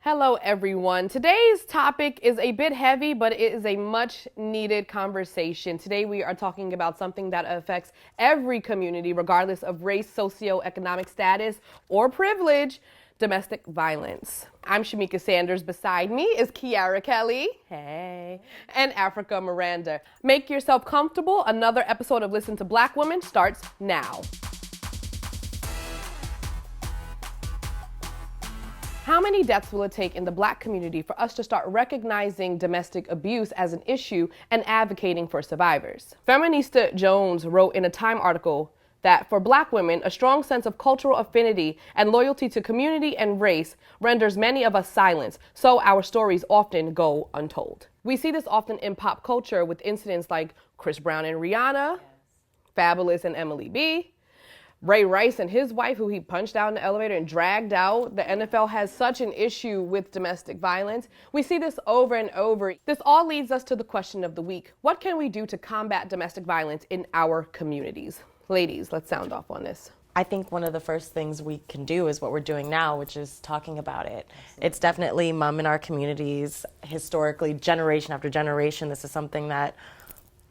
Hello, everyone. Today's topic is a bit heavy, but it is a much needed conversation. Today, we are talking about something that affects every community, regardless of race, socioeconomic status, or privilege: domestic violence. I'm Shamika Sanders. Beside me is Kiara Kelly. Hey. And Africa Miranda. Make yourself comfortable. Another episode of Listen to Black Women starts now. How many deaths will it take in the Black community for us to start recognizing domestic abuse as an issue and advocating for survivors? Fashionista Jones wrote in a Time article that for Black women, a strong sense of cultural affinity and loyalty to community and race renders many of us silent, so our stories often go untold. We see this often in pop culture with incidents like Chris Brown and Rihanna, Fabulous and Emily B., Ray Rice and his wife, who he punched out in the elevator and dragged out. The NFL has such an issue with domestic violence. We see this over and over. This all leads us to the question of the week. What can we do to combat domestic violence in our communities? Ladies, let's sound off on this. I think one of the first things we can do is what we're doing now, which is talking about it. Absolutely. It's definitely in our communities, historically, generation after generation. This is something that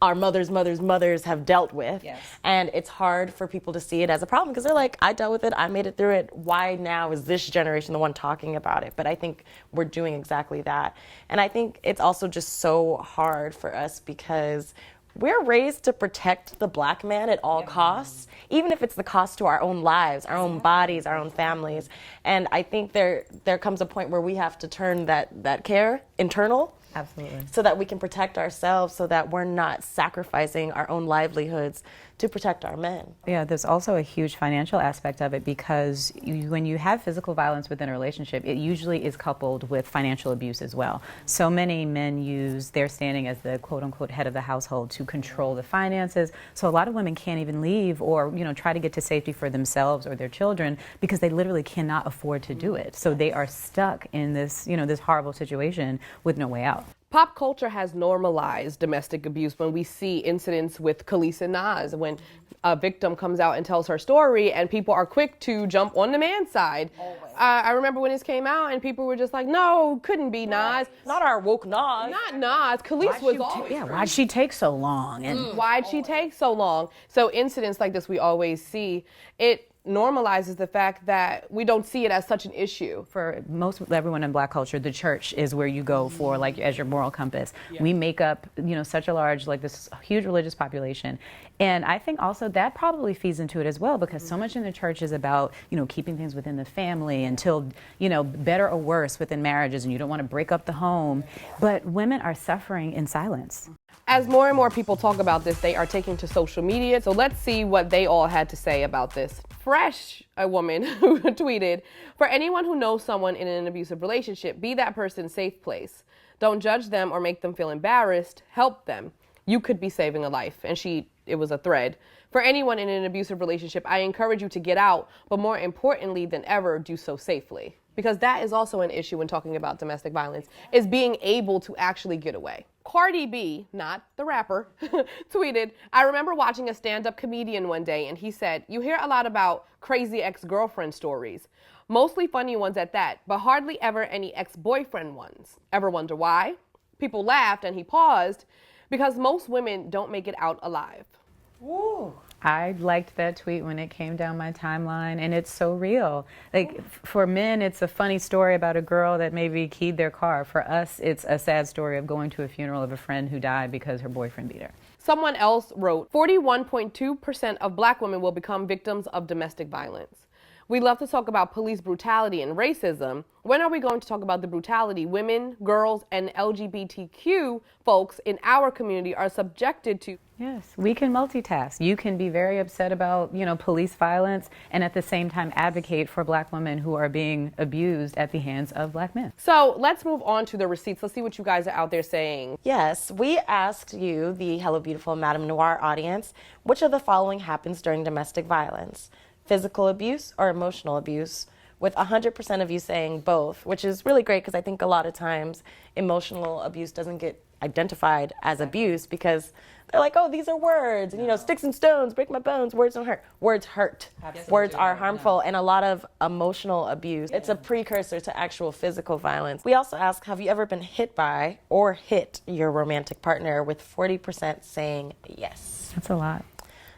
our mothers have dealt with. Yes. And it's hard for people to see it as a problem because they're like, I dealt with it, I made it through it. Why now is this generation the one talking about it? But I think we're doing exactly that. And I think it's also just so hard for us because we're raised to protect the Black man at all costs, even if it's the cost to our own lives, our own bodies, our own families. And I think there comes a point where we have to turn that care internal. Absolutely. So that we can protect ourselves, so that we're not sacrificing our own livelihoods to protect our men. Yeah, there's also a huge financial aspect of it because when you have physical violence within a relationship, it usually is coupled with financial abuse as well. So many men use their standing as the quote-unquote head of the household to control the finances. So a lot of women can't even leave or, try to get to safety for themselves or their children because they literally cannot afford to do it. So they are stuck in this, this horrible situation with no way out. Pop culture has normalized domestic abuse when we see incidents with Khalees and Nas, when a victim comes out and tells her story and people are quick to jump on the man's side. I remember when this came out and people were just like, no, couldn't be Nas. Not our woke Nas. Not Nas. Khalees was always why'd she take so long? And why'd she take so long? So incidents like this we always see. It normalizes the fact that we don't see it as such an issue. For most everyone in Black culture, the church is where you go for as your moral compass. Yeah. We make up, such a large, this huge religious population. And I think also that probably feeds into it as well because so much in the church is about, keeping things within the family until, better or worse within marriages and you don't want to break up the home. But women are suffering in silence. As more and more people talk about this, they are taking to social media. So let's see what they all had to say about this. Fresh, a woman who tweeted, "For anyone who knows someone in an abusive relationship, be that person's safe place. Don't judge them or make them feel embarrassed. Help them. You could be saving a life." And it was a thread. "For anyone in an abusive relationship, I encourage you to get out, but more importantly than ever, do so safely." Because that is also an issue when talking about domestic violence, is being able to actually get away. Cardi B, not the rapper, tweeted, "I remember watching a stand-up comedian one day and he said, you hear a lot about crazy ex-girlfriend stories. Mostly funny ones at that, but hardly ever any ex-boyfriend ones. Ever wonder why? People laughed and he paused, because most women don't make it out alive." Ooh. I liked that tweet when it came down my timeline, and it's so real. For men, it's a funny story about a girl that maybe keyed their car. For us, it's a sad story of going to a funeral of a friend who died because her boyfriend beat her. Someone else wrote, 41.2% of Black women will become victims of domestic violence. We love to talk about police brutality and racism. When are we going to talk about the brutality women, girls, and LGBTQ folks in our community are subjected to? Yes, we can multitask. You can be very upset about, police violence and at the same time advocate for Black women who are being abused at the hands of Black men. So let's move on to the receipts. Let's see what you guys are out there saying. Yes, we asked you, the Hello Beautiful MadameNoire audience, which of the following happens during domestic violence? Physical abuse or emotional abuse? with 100% of you saying both, which is really great because I think a lot of times emotional abuse doesn't get identified as abuse because they're like, oh, these are words, and, you know, sticks and stones break my bones. Words don't hurt. Words hurt. Absolutely. Words are harmful, and a lot of emotional abuse. It's a precursor to actual physical violence. We also ask, have you ever been hit by or hit your romantic partner, with 40% saying yes. That's a lot.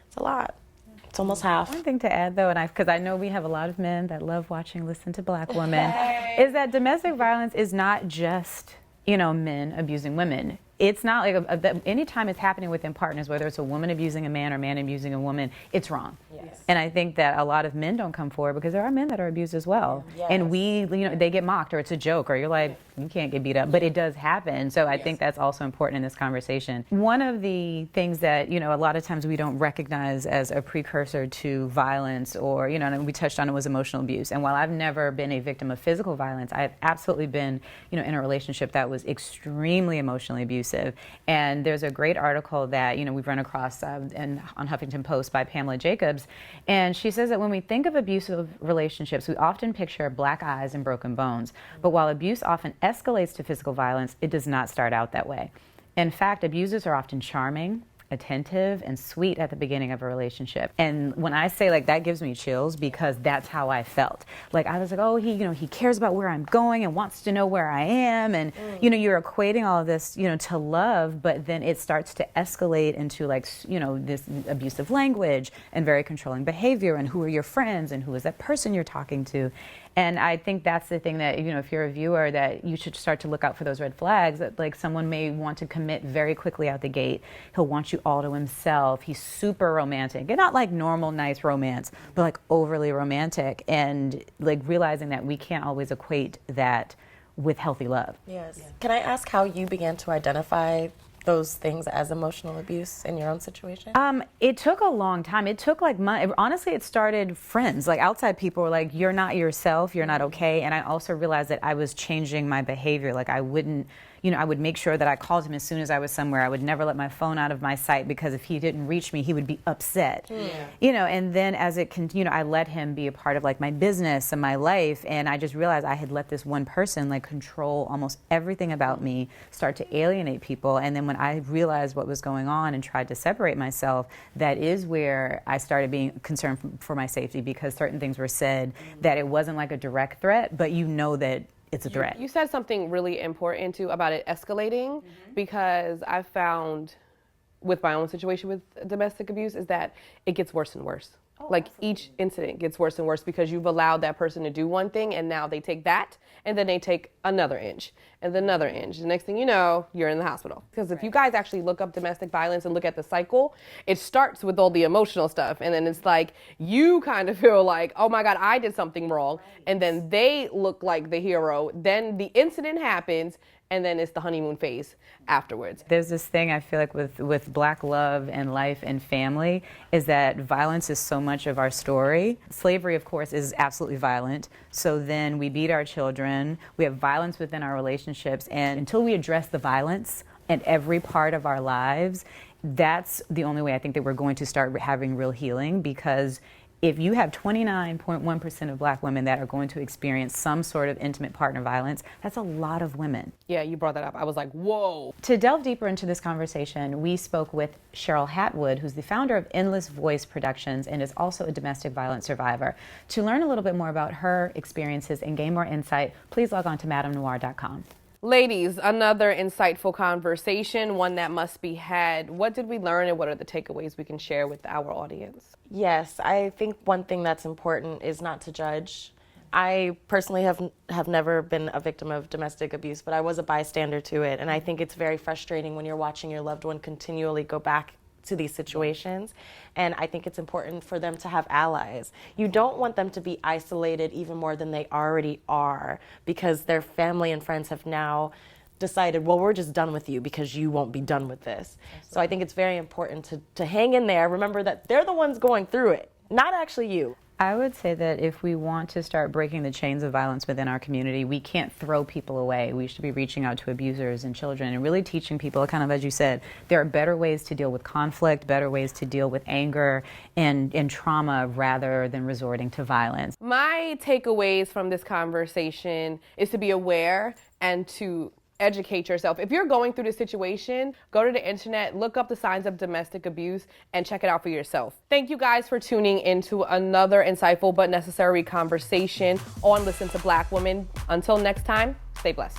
It's a lot. It's almost half. One thing to add, though, and because I know we have a lot of men that love watching Listen to Black Women, is that domestic violence is not just, you know, men abusing women. It's not like anytime it's happening within partners, whether it's a woman abusing a man or a man abusing a woman, it's wrong. Yes. And I think that a lot of men don't come forward because there are men that are abused as well. Yes. And they get mocked, or it's a joke, or you're like, you can't get beat up, but it does happen. So I think that's also important in this conversation. One of the things that, you know, a lot of times we don't recognize as a precursor to violence, or, you know, and we touched on it, was emotional abuse. And while I've never been a victim of physical violence, I've absolutely been, you know, in a relationship that was extremely emotionally abusive. And there's a great article that, you know, we've run across on Huffington Post by Pamela Jacobs. And she says that when we think of abusive relationships, we often picture black eyes and broken bones. But while abuse often escalates to physical violence, it does not start out that way. In fact, abusers are often charming, attentive, and sweet at the beginning of a relationship. And when I say, like, that gives me chills, because that's how I felt. Like, I was like, oh, he cares about where I'm going and wants to know where I am. And, you know, you're equating all of this, you know, to love, but then it starts to escalate into, like, you know, this abusive language and very controlling behavior, and who are your friends and who is that person you're talking to. And I think that's the thing that, you know, if you're a viewer, that you should start to look out for those red flags, that, like, someone may want to commit very quickly out the gate. He'll want you all to himself. He's super romantic, and not like normal, nice romance, but like overly romantic, and like realizing that we can't always equate that with healthy love. Yes. Can I ask how you began to identify those things as emotional abuse in your own situation? It took a long time. It took like months. Honestly, it started friends. Like, outside people were like, you're not yourself, you're not okay. And I also realized that I was changing my behavior. Like, I wouldn't, you know, I would make sure that I called him as soon as I was somewhere. I would never let my phone out of my sight, because if he didn't reach me, he would be upset. Yeah. You know, and then as it continued, I let him be a part of like my business and my life. And I just realized I had let this one person like control almost everything about me, start to alienate people. And then when I realized what was going on and tried to separate myself, that is where I started being concerned for my safety, because certain things were said that it wasn't like a direct threat, but you know that it's a threat. You said something really important too about it escalating, because I found with my own situation with domestic abuse is that it gets worse and worse. Like, absolutely. Each incident gets worse and worse because you've allowed that person to do one thing, and now they take that, and then they take another inch and then another inch. The next thing you know, you're in the hospital. Because if you guys actually look up domestic violence and look at the cycle, it starts with all the emotional stuff, and then it's like you kind of feel like, oh my God, I did something wrong, and then they look like the hero. Then the incident happens, and then it's the honeymoon phase afterwards. There's this thing I feel like with Black love and life and family, is that violence is so much of our story. Slavery, of course, is absolutely violent. So then we beat our children, we have violence within our relationships, and until we address the violence in every part of our lives, that's the only way I think that we're going to start having real healing. Because if you have 29.1% of Black women that are going to experience some sort of intimate partner violence, that's a lot of women. Yeah, you brought that up. I was like, whoa. To delve deeper into this conversation, we spoke with Cheryl Hatwood, who's the founder of Endless Voice Productions and is also a domestic violence survivor. To learn a little bit more about her experiences and gain more insight, please log on to MadameNoire.com. Ladies, another insightful conversation, one that must be had. What did we learn, and what are the takeaways we can share with our audience? Yes, I think one thing that's important is not to judge. I personally have never been a victim of domestic abuse, but I was a bystander to it. And I think it's very frustrating when you're watching your loved one continually go back to these situations. And I think it's important for them to have allies. You don't want them to be isolated even more than they already are, because their family and friends have now decided, well, we're just done with you because you won't be done with this. Absolutely. So I think it's very important to hang in there. Remember that they're the ones going through it, not actually you. I would say that if we want to start breaking the chains of violence within our community, we can't throw people away. We should be reaching out to abusers and children and really teaching people, kind of as you said, there are better ways to deal with conflict, better ways to deal with anger and trauma rather than resorting to violence. My takeaways from this conversation is to be aware and to educate yourself. If you're going through this situation, go to the internet, look up the signs of domestic abuse, and check it out for yourself. Thank you guys for tuning into another insightful but necessary conversation on Listen to Black Women. Until next time, stay blessed.